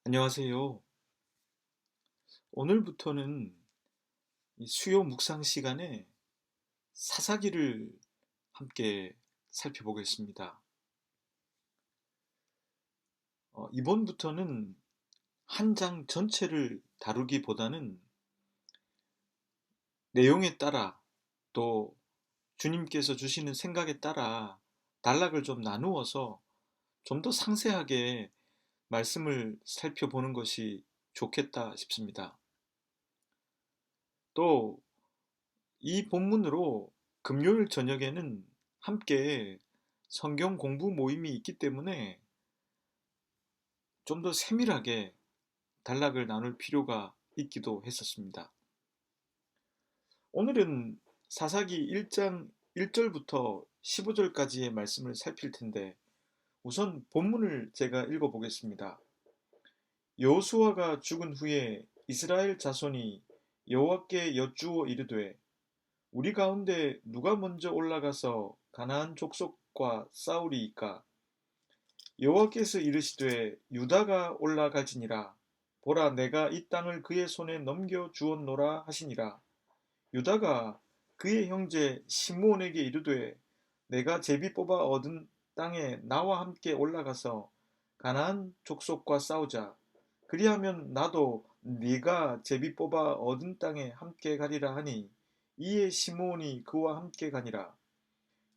안녕하세요. 오늘부터는 이 수요 묵상 시간에 사사기를 함께 살펴보겠습니다. 이번부터는 한 장 전체를 다루기보다는 내용에 따라 또 주님께서 주시는 생각에 따라 단락을 좀 나누어서 좀 더 상세하게 말씀을 살펴보는 것이 좋겠다 싶습니다. 또 이 본문으로 금요일 저녁에는 함께 성경 공부 모임이 있기 때문에 좀 더 세밀하게 단락을 나눌 필요가 있기도 했었습니다. 오늘은 사사기 1장 1절부터 15절까지의 말씀을 살필 텐데 우선 본문을 제가 읽어보겠습니다. 여호수아가 죽은 후에 이스라엘 자손이 여호와께 여쭈어 이르되 우리 가운데 누가 먼저 올라가서 가나안 족속과 싸우리이까? 여호와께서 이르시되 유다가 올라가지니라. 보라, 내가 이 땅을 그의 손에 넘겨 주었노라 하시니라. 유다가 그의 형제 시므온에게 이르되 내가 제비 뽑아 얻은 땅에 나와 함께 올라가서 가나안 족속과 싸우자. 그리하면 나도 네가 제비 뽑아 얻은 땅에 함께 가리라 하니 이에 시므온이 그와 함께 가니라.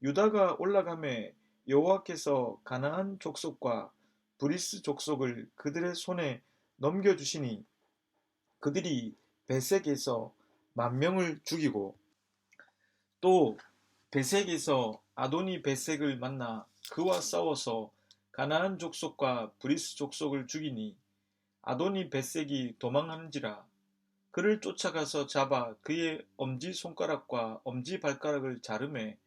유다가 올라가매 여호와께서 가나안 족속과 브리스 족속을 그들의 손에 넘겨주시니 그들이 베색에서 10,000명을 죽이고 또 베색에서 아도니 베색을 만나 그와 싸워서 가나안 족속과 브리스 족속을 죽이니 아도니 베색이 도망하는지라. 그를 쫓아가서 잡아 그의 엄지손가락과 엄지발가락을 자르매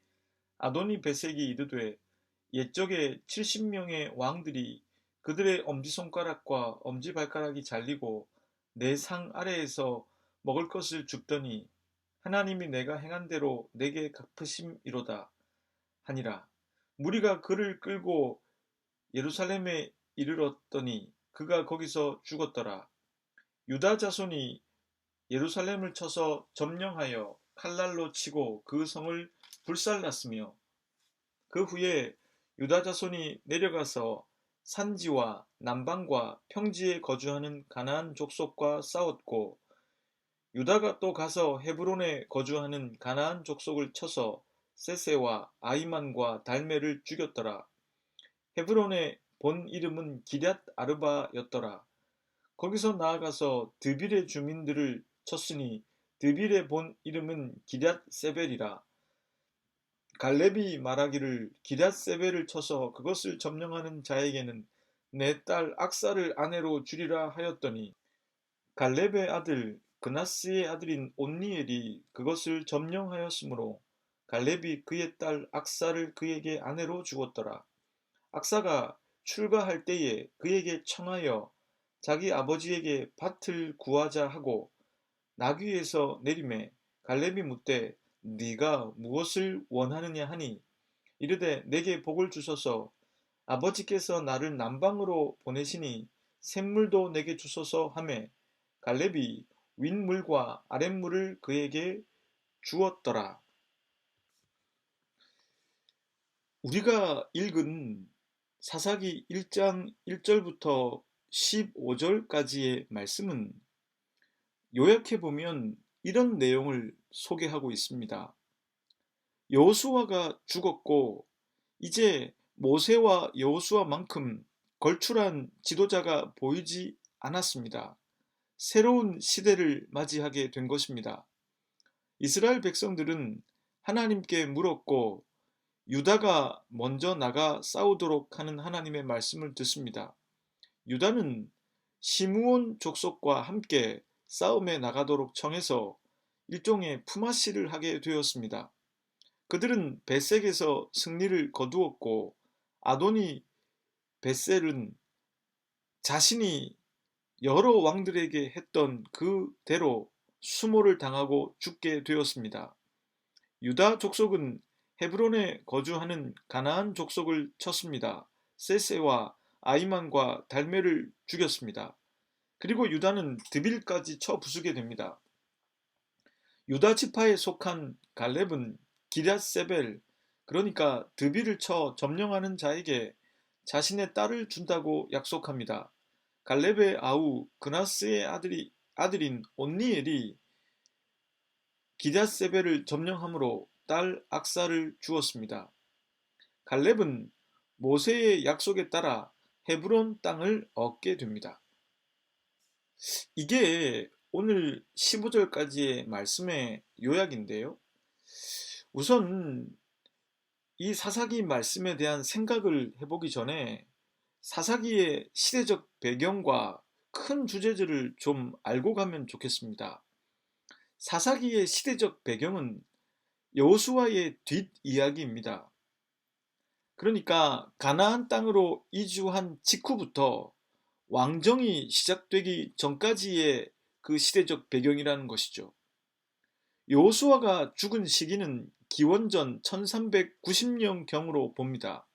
아도니 베색이 이르되 옛적에 70명의 왕들이 그들의 엄지손가락과 엄지발가락이 잘리고 내 상 아래에서 먹을 것을 줍더니 하나님이 내가 행한 대로 내게 갚으심이로다 하니라. 무리가 그를 끌고 예루살렘에 이르렀더니 그가 거기서 죽었더라. 유다 자손이 예루살렘을 쳐서 점령하여 칼날로 치고 그 성을 불살랐으며 그 후에 유다 자손이 내려가서 산지와 남방과 평지에 거주하는 가나안 족속과 싸웠고 유다가 또 가서 헤브론에 거주하는 가나안 족속을 쳐서 세세와 아이만과 달메를 죽였더라. 헤브론의 본 이름은 기럇 아르바였더라. 거기서 나아가서 드빌의 주민들을 쳤으니 드빌의 본 이름은 기럇 세벨이라. 갈렙이 말하기를 기럇 세벨을 쳐서 그것을 점령하는 자에게는 내 딸 악사를 아내로 주리라 하였더니 갈렙의 아들 그나스의 아들인 온니엘이 그것을 점령하였으므로 갈렙이 그의 딸 악사를 그에게 아내로 주었더라. 악사가 출가할 때에 그에게 청하여 자기 아버지에게 밭을 구하자 하고 나귀에서 내리매 갈렙이 묻되 네가 무엇을 원하느냐 하니 이르되 내게 복을 주소서. 아버지께서 나를 남방으로 보내시니 샘물도 내게 주소서 하매 갈렙이 윗물과 아랫물을 그에게 주었더라. 우리가 읽은 사사기 1장 1절부터 15절까지의 말씀은 요약해보면 이런 내용을 소개하고 있습니다. 여호수아가 죽었고 이제 모세와 여호수아만큼 걸출한 지도자가 보이지 않았습니다. 새로운 시대를 맞이하게 된 것입니다. 이스라엘 백성들은 하나님께 물었고 유다가 먼저 나가 싸우도록 하는 하나님의 말씀을 듣습니다. 유다는 시므온 족속과 함께 싸움에 나가도록 청해서 일종의 품앗이를 하게 되었습니다. 그들은 베색에서 승리를 거두었고 아도니 베셀은 자신이 여러 왕들에게 했던 그대로 수모를 당하고 죽게 되었습니다. 유다 족속은 헤브론에 거주하는 가나안 족속을 쳤습니다. 세세와 아이만과 달메를 죽였습니다. 그리고 유다는 드빌까지 쳐 부수게 됩니다. 유다 지파에 속한 갈렙은 기럇세벨, 그러니까 드빌을 쳐 점령하는 자에게 자신의 딸을 준다고 약속합니다. 갈렙의 아우 그나스의 아들인 온니엘이 기럇세벨을 점령함으로 딸 악사를 주었습니다. 갈렙은 모세의 약속에 따라 헤브론 땅을 얻게 됩니다. 이게 오늘 15절까지의 말씀의 요약인데요. 우선 이 사사기 말씀에 대한 생각을 해보기 전에 사사기의 시대적 배경과 큰 주제들을 좀 알고 가면 좋겠습니다. 사사기의 시대적 배경은 여호수아의 뒷이야기입니다. 그러니까 가나안 땅으로 이주한 직후부터 왕정이 시작되기 전까지의 그 시대적 배경이라는 것이죠. 여호수아가 죽은 시기는 기원전 1390년경으로 봅니다.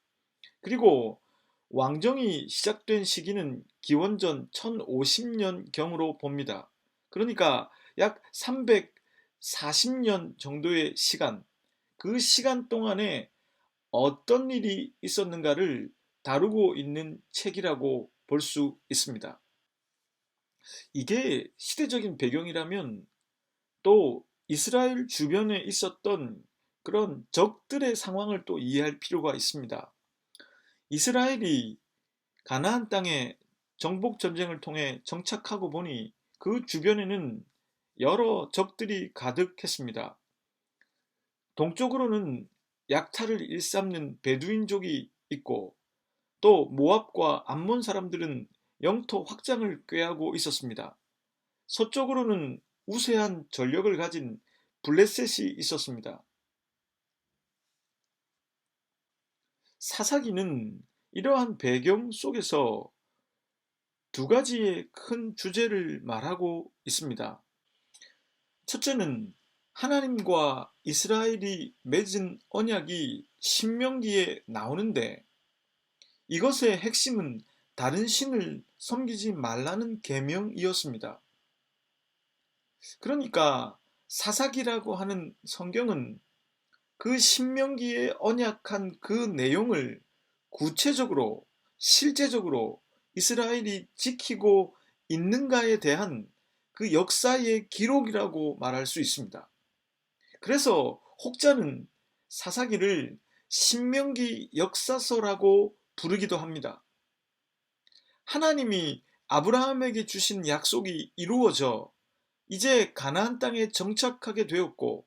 그리고 왕정이 시작된 시기는 기원전 1050년경으로 봅니다. 그러니까 약 340년 정도의 시간, 그 시간 동안에 어떤 일이 있었는가를 다루고 있는 책이라고 볼 수 있습니다. 이게 시대적인 배경이라면 또 이스라엘 주변에 있었던 그런 적들의 상황을 또 이해할 필요가 있습니다. 이스라엘이 가나안 땅에 정복 전쟁을 통해 정착하고 보니 그 주변에는 여러 적들이 가득했습니다. 동쪽으로는 약탈을 일삼는 베두인족이 있고 또 모압과 암몬 사람들은 영토 확장을 꾀하고 있었습니다. 서쪽으로는 우세한 전력을 가진 블레셋이 있었습니다. 사사기는 이러한 배경 속에서 두 가지의 큰 주제를 말하고 있습니다. 첫째는 하나님과 이스라엘이 맺은 언약이 신명기에 나오는데 이것의 핵심은 다른 신을 섬기지 말라는 계명이었습니다. 그러니까 사사기라고 하는 성경은 그 신명기에 언약한 그 내용을 구체적으로 실제적으로 이스라엘이 지키고 있는가에 대한 그 역사의 기록이라고 말할 수 있습니다. 그래서 혹자는 사사기를 신명기 역사서라고 부르기도 합니다. 하나님이 아브라함에게 주신 약속이 이루어져 이제 가나안 땅에 정착하게 되었고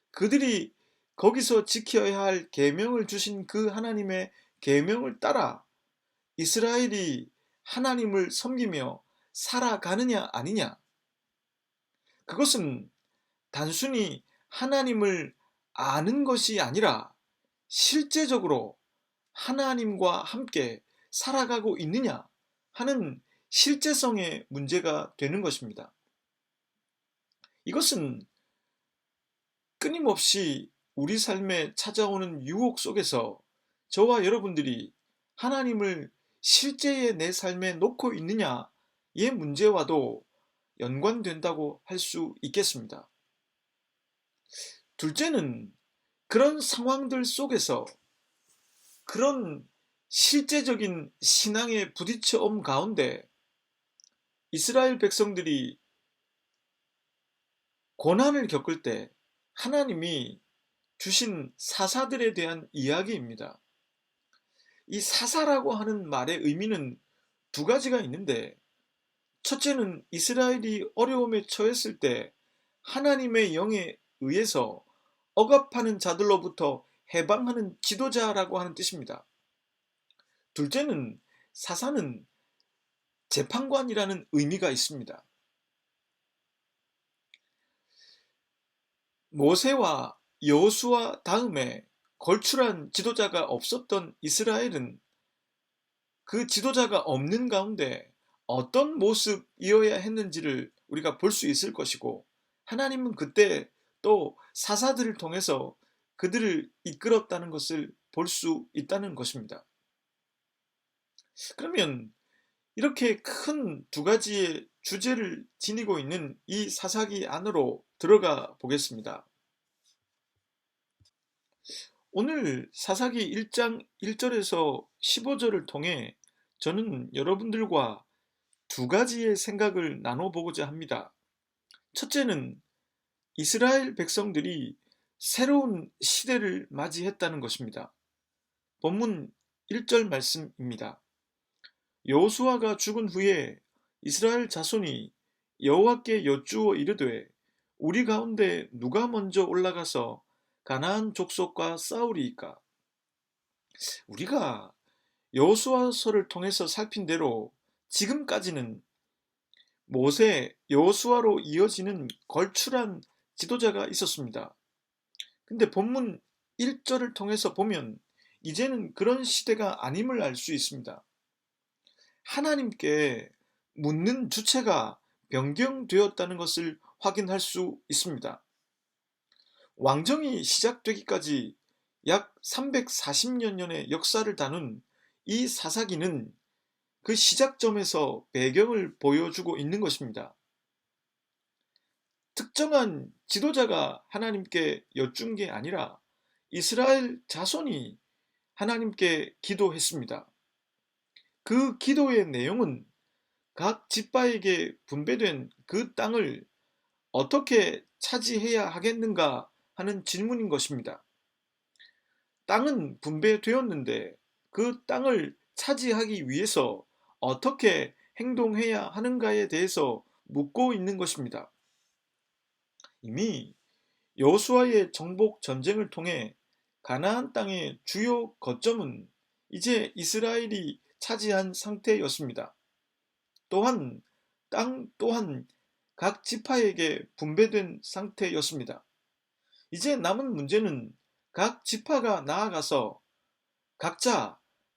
그들이 거기서 지켜야 할 계명을 주신 그 하나님의 계명을 따라 이스라엘이 하나님을 섬기며 살아가느냐 아니냐, 그것은 단순히 하나님을 아는 것이 아니라 실제적으로 하나님과 함께 살아가고 있느냐 하는 실제성의 문제가 되는 것입니다. 이것은 끊임없이 우리 삶에 찾아오는 유혹 속에서 저와 여러분들이 하나님을 실제의 내 삶에 놓고 있느냐의 문제와도 연관된다고 할 수 있겠습니다. 둘째는 그런 상황들 속에서 그런 실제적인 신앙의 부딪혀옴 가운데 이스라엘 백성들이 고난을 겪을 때 하나님이 주신 사사들에 대한 이야기입니다. 이 사사라고 하는 말의 의미는 두 가지가 있는데 첫째는 이스라엘이 어려움에 처했을 때 하나님의 영에 의해서 억압하는 자들로부터 해방하는 지도자라고 하는 뜻입니다. 둘째는 사사는 재판관이라는 의미가 있습니다. 모세와 여호수아 다음에 걸출한 지도자가 없었던 이스라엘은 그 지도자가 없는 가운데 어떤 모습이어야 했는지를 우리가 볼 수 있을 것이고 하나님은 그때 또 사사들을 통해서 그들을 이끌었다는 것을 볼 수 있다는 것입니다. 그러면 이렇게 큰 두 가지의 주제를 지니고 있는 이 사사기 안으로 들어가 보겠습니다. 오늘 사사기 1장 1절에서 15절을 통해 저는 여러분들과 두 가지의 생각을 나눠보고자 합니다. 첫째는 이스라엘 백성들이 새로운 시대를 맞이했다는 것입니다. 본문 1절 말씀입니다. 여호수아가 죽은 후에 이스라엘 자손이 여호와께 여쭈어 이르되 우리 가운데 누가 먼저 올라가서 가나안 족속과 싸우리이까? 우리가 여호수아서를 통해서 살핀 대로 지금까지는 모세, 여호수아로 이어지는 걸출한 지도자가 있었습니다. 근데 본문 1절을 통해서 보면 이제는 그런 시대가 아님을 알 수 있습니다. 하나님께 묻는 주체가 변경되었다는 것을 확인할 수 있습니다. 왕정이 시작되기까지 약 340여 년의 역사를 다룬 이 사사기는 그 시작점에서 배경을 보여주고 있는 것입니다. 특정한 지도자가 하나님께 여쭌 게 아니라 이스라엘 자손이 하나님께 기도했습니다. 그 기도의 내용은 각 지파에게 분배된 그 땅을 어떻게 차지해야 하겠는가 하는 질문인 것입니다. 땅은 분배되었는데 그 땅을 차지하기 위해서 어떻게 행동해야 하는가에 대해서 묻고 있는 것입니다. 이미 여호수아의 정복 전쟁을 통해 가나안 땅의 주요 거점은 이제 이스라엘이 차지한 상태였습니다. 또한 땅 또한 각 지파에게 분배된 상태였습니다. 이제 남은 문제는 각 지파가 나아가서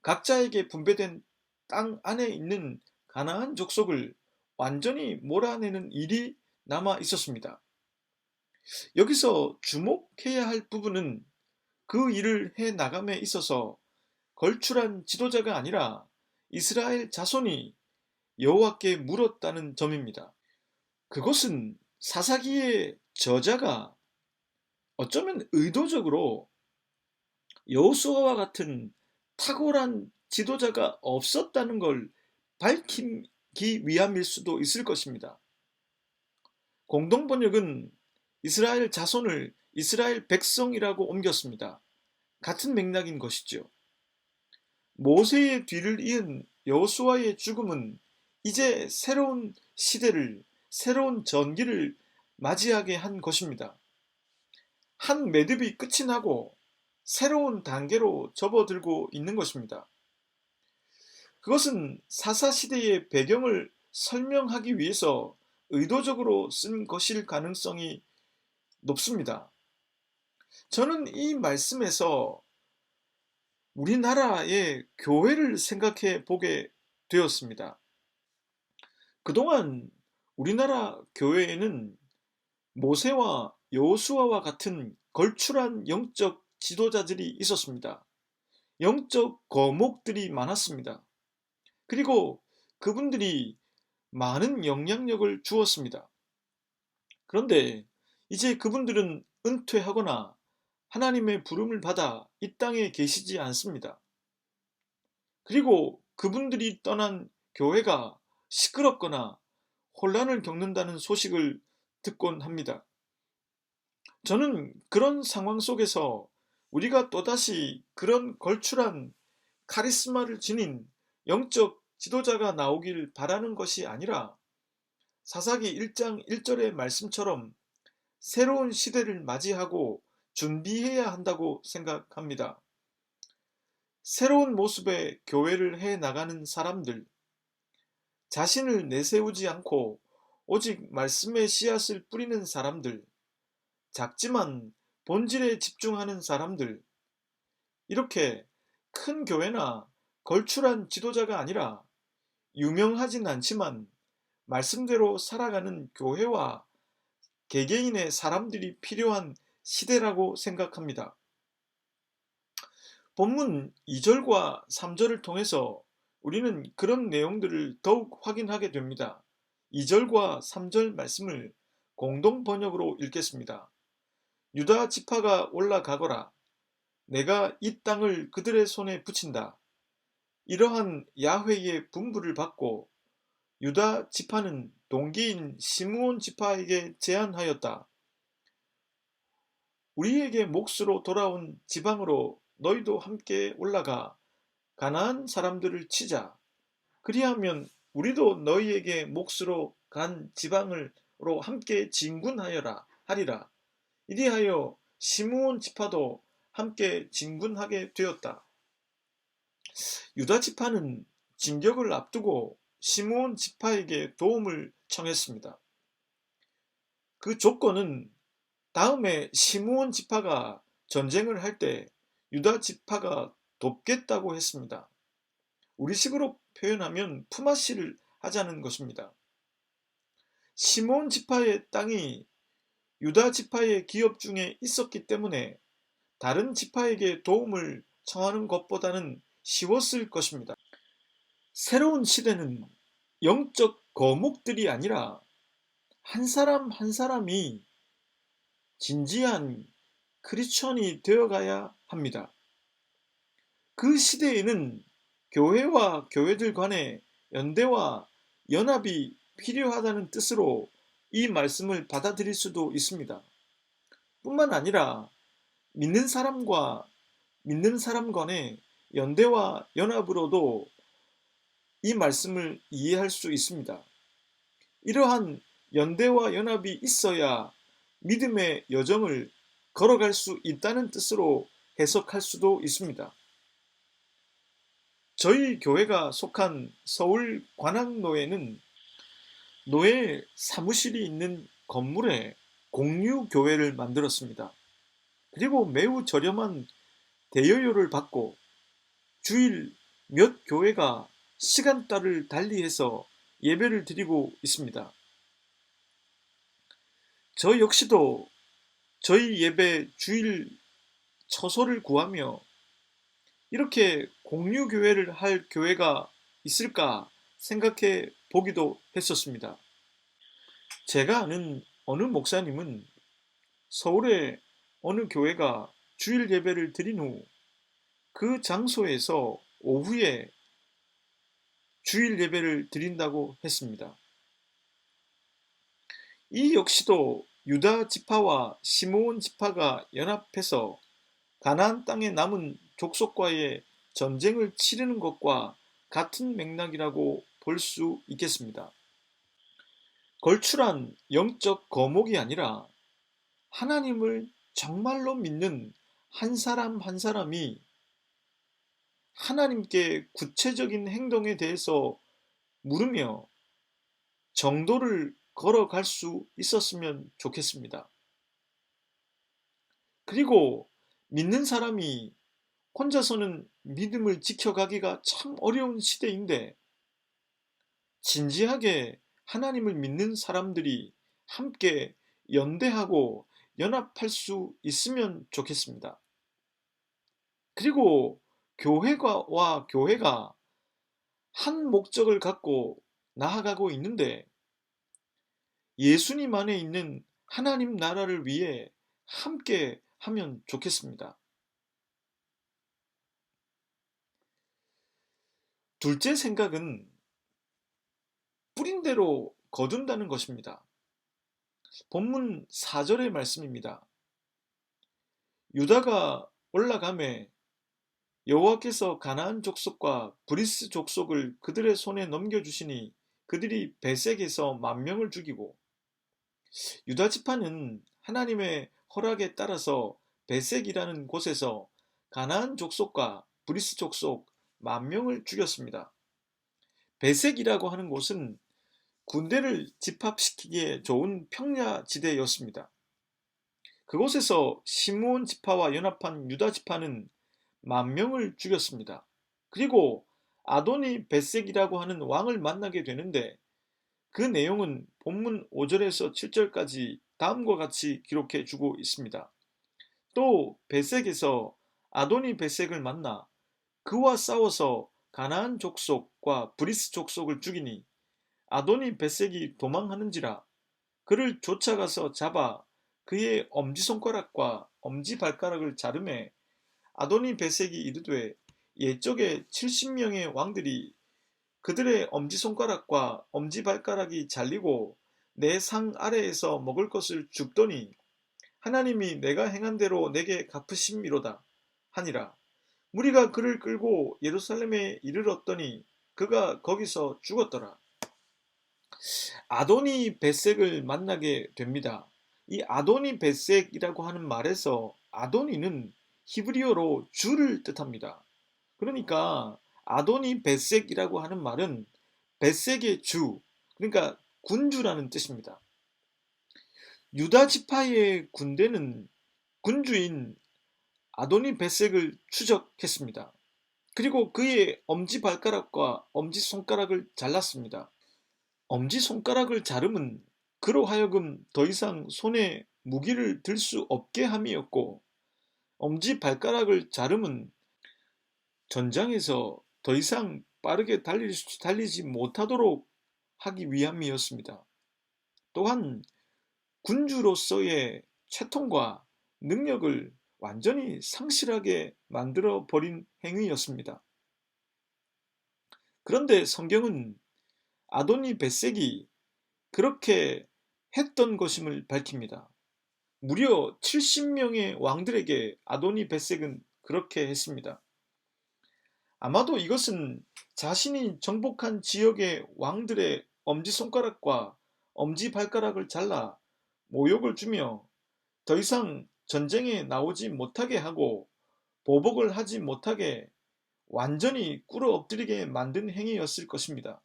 각자에게 분배된 땅 안에 있는 가나안 족속을 완전히 몰아내는 일이 남아 있었습니다. 여기서 주목해야 할 부분은 그 일을 해 나감에 있어서 걸출한 지도자가 아니라 이스라엘 자손이 여호와께 물었다는 점입니다. 그것은 사사기의 저자가 어쩌면 의도적으로 여호수아와 같은 탁월한 지도자가 없었다는 걸 밝히기 위함일 수도 있을 것입니다. 공동번역은 이스라엘 자손을 이스라엘 백성이라고 옮겼습니다. 같은 맥락인 것이죠. 모세의 뒤를 이은 여호수아의 죽음은 이제 새로운 시대를, 새로운 전기를 맞이하게 한 것입니다. 한 매듭이 끝이 나고 새로운 단계로 접어들고 있는 것입니다. 그것은 사사시대의 배경을 설명하기 위해서 의도적으로 쓴 것일 가능성이 높습니다. 저는 이 말씀에서 우리나라의 교회를 생각해 보게 되었습니다. 그동안 우리나라 교회에는 모세와 여호수아와 같은 걸출한 영적 지도자들이 있었습니다. 영적 거목들이 많았습니다. 그리고 그분들이 많은 영향력을 주었습니다. 그런데 이제 그분들은 은퇴하거나 하나님의 부름을 받아 이 땅에 계시지 않습니다. 그리고 그분들이 떠난 교회가 시끄럽거나 혼란을 겪는다는 소식을 듣곤 합니다. 저는 그런 상황 속에서 우리가 또다시 그런 걸출한 카리스마를 지닌 영적 지도자가 나오길 바라는 것이 아니라 사사기 1장 1절의 말씀처럼 새로운 시대를 맞이하고 준비해야 한다고 생각합니다. 새로운 모습의 교회를 해 나가는 사람들, 자신을 내세우지 않고 오직 말씀의 씨앗을 뿌리는 사람들, 작지만 본질에 집중하는 사람들, 이렇게 큰 교회나 걸출한 지도자가 아니라 유명하진 않지만 말씀대로 살아가는 교회와 개개인의 사람들이 필요한 시대라고 생각합니다. 본문 2절과 3절을 통해서 우리는 그런 내용들을 더욱 확인하게 됩니다. 2절과 3절 말씀을 공동 번역으로 읽겠습니다. 유다 지파가 올라가거라. 내가 이 땅을 그들의 손에 붙인다. 이러한 야훼의 분부를 받고 유다 지파는 동기인 시므온 지파에게 제안하였다. 우리에게 몫으로 돌아온 지방으로 너희도 함께 올라가 가나안 사람들을 치자. 그리하면 우리도 너희에게 몫으로 간 지방으로 함께 진군하여라 하리라. 이리하여 시므온 지파도 함께 진군하게 되었다. 유다 지파는 진격을 앞두고 시므온 지파에게 도움을 청했습니다. 그 조건은 다음에 시므온 지파가 전쟁을 할 때 유다 지파가 돕겠다고 했습니다. 우리식으로 표현하면 품앗이를 하자는 것입니다. 시므온 지파의 땅이 유다 지파의 기업 중에 있었기 때문에 다른 지파에게 도움을 청하는 것보다는 쉬웠을 것입니다. 새로운 시대는 영적 거목들이 아니라 한 사람 한 사람이 진지한 크리스천이 되어가야 합니다. 그 시대에는 교회와 교회들 간의 연대와 연합이 필요하다는 뜻으로 이 말씀을 받아들일 수도 있습니다. 뿐만 아니라 믿는 사람과 믿는 사람 간의 연대와 연합으로도 이 말씀을 이해할 수 있습니다. 이러한 연대와 연합이 있어야 믿음의 여정을 걸어갈 수 있다는 뜻으로 해석할 수도 있습니다. 저희 교회가 속한 서울 관악노예는 노예 사무실이 있는 건물에 공유교회를 만들었습니다. 그리고 매우 저렴한 대여료를 받고 주일 몇 교회가 시간대를 달리해서 예배를 드리고 있습니다. 저 역시도 저희 예배 주일 처소를 구하며 이렇게 공유교회를 할 교회가 있을까 생각해 보기도 했었습니다. 제가 아는 어느 목사님은 서울의 어느 교회가 주일 예배를 드린 후 그 장소에서 오후에 주일 예배를 드린다고 했습니다. 이 역시도 유다 지파와 시므온 지파가 연합해서 가나안 땅에 남은 족속과의 전쟁을 치르는 것과 같은 맥락이라고 볼 수 있겠습니다. 걸출한 영적 거목이 아니라 하나님을 정말로 믿는 한 사람 한 사람이 하나님께 구체적인 행동에 대해서 물으며 정도를 걸어갈 수 있었으면 좋겠습니다. 그리고 믿는 사람이 혼자서는 믿음을 지켜가기가 참 어려운 시대인데 진지하게 하나님을 믿는 사람들이 함께 연대하고 연합할 수 있으면 좋겠습니다. 그리고 교회와 교회가 한 목적을 갖고 나아가고 있는데 예수님 안에 있는 하나님 나라를 위해 함께 하면 좋겠습니다. 둘째 생각은 뿌린 대로 거둔다는 것입니다. 본문 4절의 말씀입니다. 유다가 올라가매 여호와께서 가나안 족속과 브리스 족속을 그들의 손에 넘겨주시니 그들이 베색에서 10,000명을 죽이고 유다 지파는 하나님의 허락에 따라서 베색이라는 곳에서 가나안 족속과 브리스 족속 10,000명을 죽였습니다. 베색이라고 하는 곳은 군대를 집합시키기에 좋은 평야지대였습니다. 그곳에서 시므온 지파와 연합한 유다 지파는 10,000명을 죽였습니다. 그리고 아도니 베색이라고 하는 왕을 만나게 되는데 그 내용은 본문 5절에서 7절까지 다음과 같이 기록해 주고 있습니다. 또 베색에서 아도니 베색을 만나 그와 싸워서 가나안 족속과 브리스 족속을 죽이니 아도니 벳색이 도망하는지라 그를 쫓아가서 잡아 그의 엄지손가락과 엄지발가락을 자르매 아도니 벳색이 이르되 옛적에 70명의 왕들이 그들의 엄지손가락과 엄지발가락이 잘리고 내 상 아래에서 먹을 것을 줍더니 하나님이 내가 행한 대로 내게 갚으심이로다 하니라. 무리가 그를 끌고 예루살렘에 이르렀더니 그가 거기서 죽었더라. 아도니 벳색을 만나게 됩니다. 이 아도니 벳색이라고 하는 말에서 아도니는 히브리어로 주를 뜻합니다. 그러니까 아도니 벳색이라고 하는 말은 벳색의 주, 그러니까 군주라는 뜻입니다. 유다 지파의 군대는 군주인 아도니 벳색을 추적했습니다. 그리고 그의 엄지발가락과 엄지손가락을 잘랐습니다. 엄지손가락을 자름은 그로 하여금 더 이상 손에 무기를 들 수 없게 함이었고, 엄지발가락을 자름은 전장에서 더 이상 빠르게 달리지 못하도록 하기 위함이었습니다. 또한 군주로서의 채통과 능력을 완전히 상실하게 만들어 버린 행위였습니다. 그런데 성경은 아도니 벳색이 그렇게 했던 것임을 밝힙니다. 무려 70명의 왕들에게 아도니 벳색은 그렇게 했습니다. 아마도 이것은 자신이 정복한 지역의 왕들의 엄지손가락과 엄지발가락을 잘라 모욕을 주며 더 이상 전쟁에 나오지 못하게 하고 보복을 하지 못하게 완전히 꿇어 엎드리게 만든 행위였을 것입니다.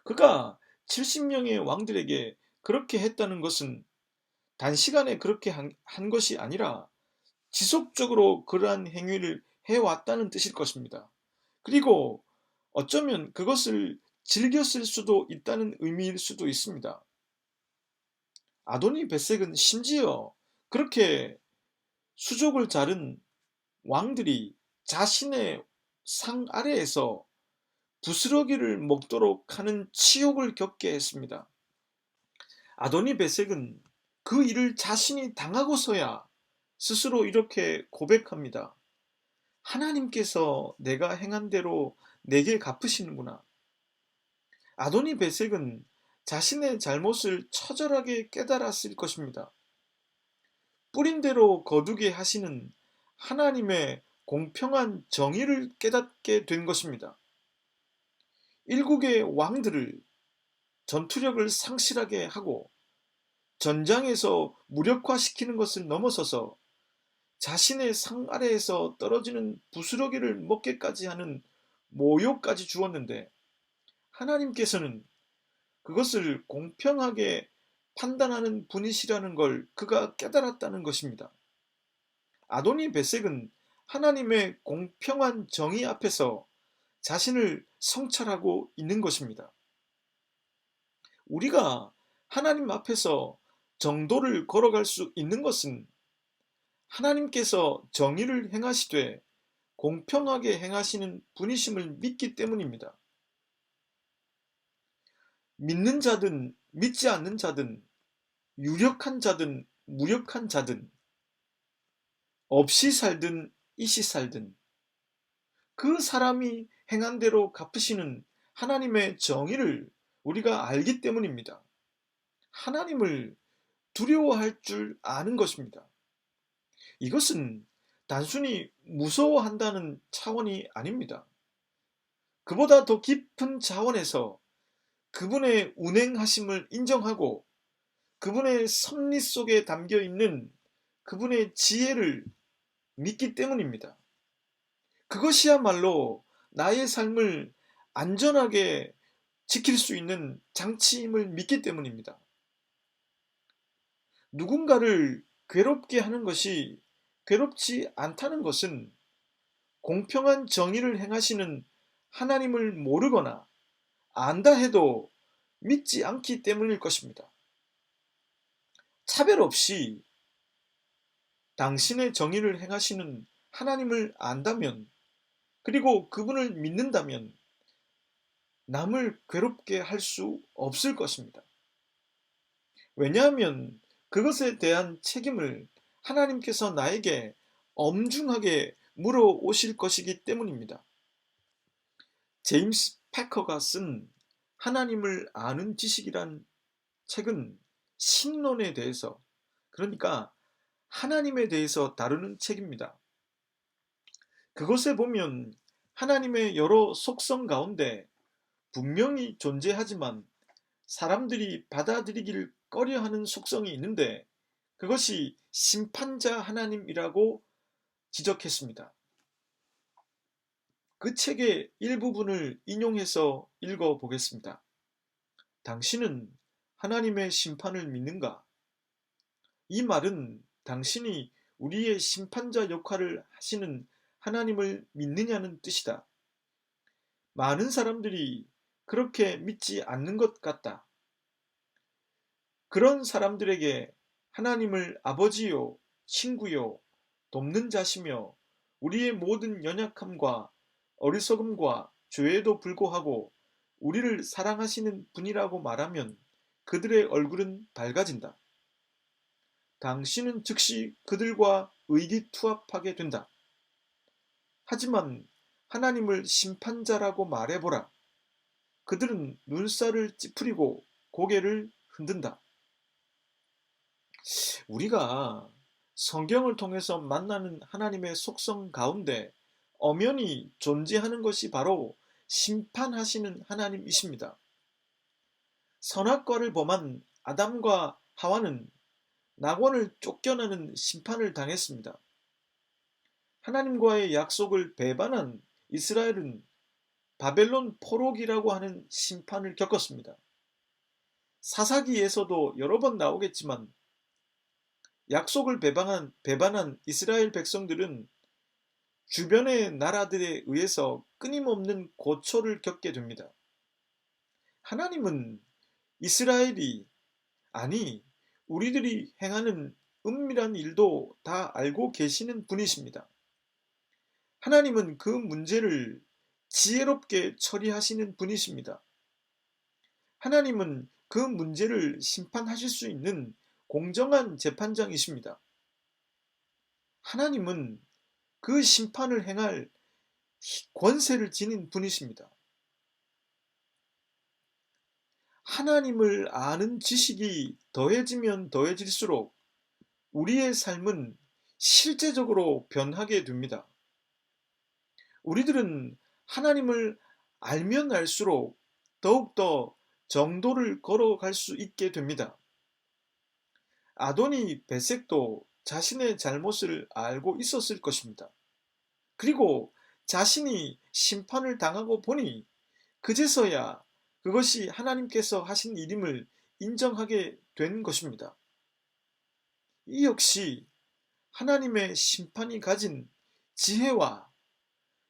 그가 70명의 왕들에게 그렇게 했다는 것은 단시간에 그렇게 한 것이 아니라 지속적으로 그러한 행위를 해왔다는 뜻일 것입니다. 그리고 어쩌면 그것을 즐겼을 수도 있다는 의미일 수도 있습니다. 아도니 벳색은 심지어 그렇게 수족을 자른 왕들이 자신의 상 아래에서 부스러기를 먹도록 하는 치욕을 겪게 했습니다. 아도니 벳색은 그 일을 자신이 당하고서야 스스로 이렇게 고백합니다. 하나님께서 내가 행한 대로 내게 갚으시는구나. 아도니 벳색은 자신의 잘못을 처절하게 깨달았을 것입니다. 뿌린 대로 거두게 하시는 하나님의 공평한 정의를 깨닫게 된 것입니다. 일국의 왕들을 전투력을 상실하게 하고 전장에서 무력화시키는 것을 넘어서서 자신의 상 아래에서 떨어지는 부스러기를 먹게까지 하는 모욕까지 주었는데 하나님께서는 그것을 공평하게 판단하는 분이시라는 걸 그가 깨달았다는 것입니다. 아도니 벳색은 하나님의 공평한 정의 앞에서 자신을 성찰하고 있는 것입니다. 우리가 하나님 앞에서 정도를 걸어갈 수 있는 것은 하나님께서 정의를 행하시되 공평하게 행하시는 분이심을 믿기 때문입니다. 믿는 자든 믿지 않는 자든 유력한 자든 무력한 자든 없이 살든 이시 살든 그 사람이 행한 대로 갚으시는 하나님의 정의를 우리가 알기 때문입니다. 하나님을 두려워할 줄 아는 것입니다. 이것은 단순히 무서워한다는 차원이 아닙니다. 그보다 더 깊은 차원에서 그분의 운행하심을 인정하고 그분의 섭리 속에 담겨 있는 그분의 지혜를 믿기 때문입니다. 그것이야말로 나의 삶을 안전하게 지킬 수 있는 장치임을 믿기 때문입니다. 누군가를 괴롭게 하는 것이 괴롭지 않다는 것은 공평한 정의를 행하시는 하나님을 모르거나 안다 해도 믿지 않기 때문일 것입니다. 차별 없이 당신의 정의를 행하시는 하나님을 안다면 그리고 그분을 믿는다면 남을 괴롭게 할 수 없을 것입니다. 왜냐하면 그것에 대한 책임을 하나님께서 나에게 엄중하게 물어오실 것이기 때문입니다. 제임스 패커가 쓴 하나님을 아는 지식이란 책은 신론에 대해서, 그러니까 하나님에 대해서 다루는 책입니다. 그것에 보면 하나님의 여러 속성 가운데 분명히 존재하지만 사람들이 받아들이길 꺼려하는 속성이 있는데, 그것이 심판자 하나님이라고 지적했습니다. 그 책의 일부분을 인용해서 읽어보겠습니다. 당신은 하나님의 심판을 믿는가? 이 말은 당신이 우리의 심판자 역할을 하시는 하나님을 믿느냐는 뜻이다. 많은 사람들이 그렇게 믿지 않는 것 같다. 그런 사람들에게 하나님을 아버지요, 친구요, 돕는 자시며 우리의 모든 연약함과 어리석음과 죄에도 불구하고 우리를 사랑하시는 분이라고 말하면 그들의 얼굴은 밝아진다. 당신은 즉시 그들과 의기투합하게 된다. 하지만 하나님을 심판자라고 말해보라. 그들은 눈살을 찌푸리고 고개를 흔든다. 우리가 성경을 통해서 만나는 하나님의 속성 가운데 엄연히 존재하는 것이 바로 심판하시는 하나님이십니다. 선악과를 범한 아담과 하와는 낙원을 쫓겨나는 심판을 당했습니다. 하나님과의 약속을 배반한 이스라엘은 바벨론 포로기라고 하는 심판을 겪었습니다. 사사기에서도 여러 번 나오겠지만 약속을 배반한 이스라엘 백성들은 주변의 나라들에 의해서 끊임없는 고초를 겪게 됩니다. 하나님은 이스라엘이, 아니 우리들이 행하는 은밀한 일도 다 알고 계시는 분이십니다. 하나님은 그 문제를 지혜롭게 처리하시는 분이십니다. 하나님은 그 문제를 심판하실 수 있는 공정한 재판장이십니다. 하나님은 그 심판을 행할 권세를 지닌 분이십니다. 하나님을 아는 지식이 더해지면 더해질수록 우리의 삶은 실제적으로 변하게 됩니다. 우리들은 하나님을 알면 알수록 더욱더 정도를 걸어갈 수 있게 됩니다. 아도니 베색도 자신의 잘못을 알고 있었을 것입니다. 그리고 자신이 심판을 당하고 보니 그제서야 그것이 하나님께서 하신 일임을 인정하게 된 것입니다. 이 역시 하나님의 심판이 가진 지혜와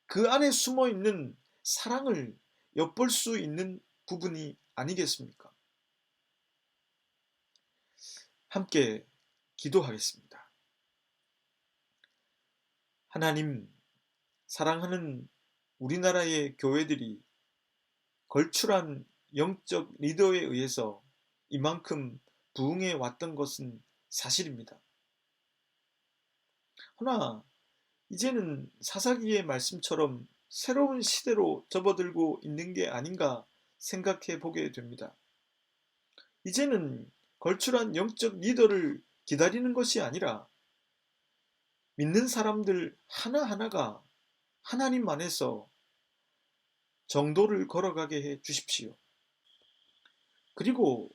그 안에 숨어 있는 사랑을 엿볼 수 있는 부분이 아니겠습니까? 함께 기도하겠습니다. 하나님, 사랑하는 우리나라의 교회들이 걸출한 영적 리더에 의해서 이만큼 부흥해 왔던 것은 사실입니다. 허나 이제는 사사기의 말씀처럼 새로운 시대로 접어들고 있는 게 아닌가 생각해 보게 됩니다. 이제는 걸출한 영적 리더를 기다리는 것이 아니라 믿는 사람들 하나하나가 하나님 안에서 정도를 걸어가게 해 주십시오. 그리고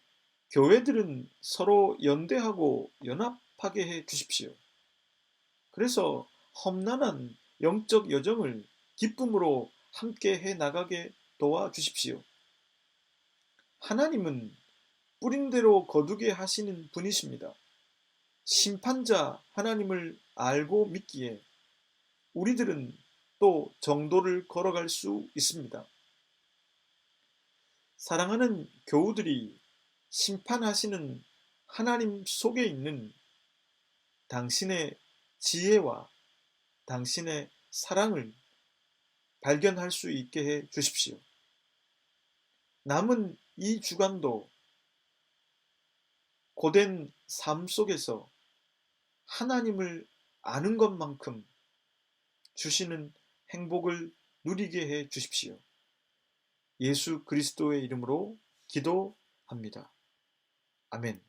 교회들은 서로 연대하고 연합하게 해 주십시오. 그래서 험난한 영적 여정을 기쁨으로 함께 해 나가게 도와주십시오. 하나님은 뿌린 대로 거두게 하시는 분이십니다. 심판자 하나님을 알고 믿기에 우리들은 또 정도를 걸어갈 수 있습니다. 사랑하는 교우들이 심판하시는 하나님 속에 있는 당신의 지혜와 당신의 사랑을 발견할 수 있게 해 주십시오. 남은 이 주간도 고된 삶 속에서 하나님을 아는 것만큼 주시는 행복을 누리게 해 주십시오. 예수 그리스도의 이름으로 기도합니다. 아멘.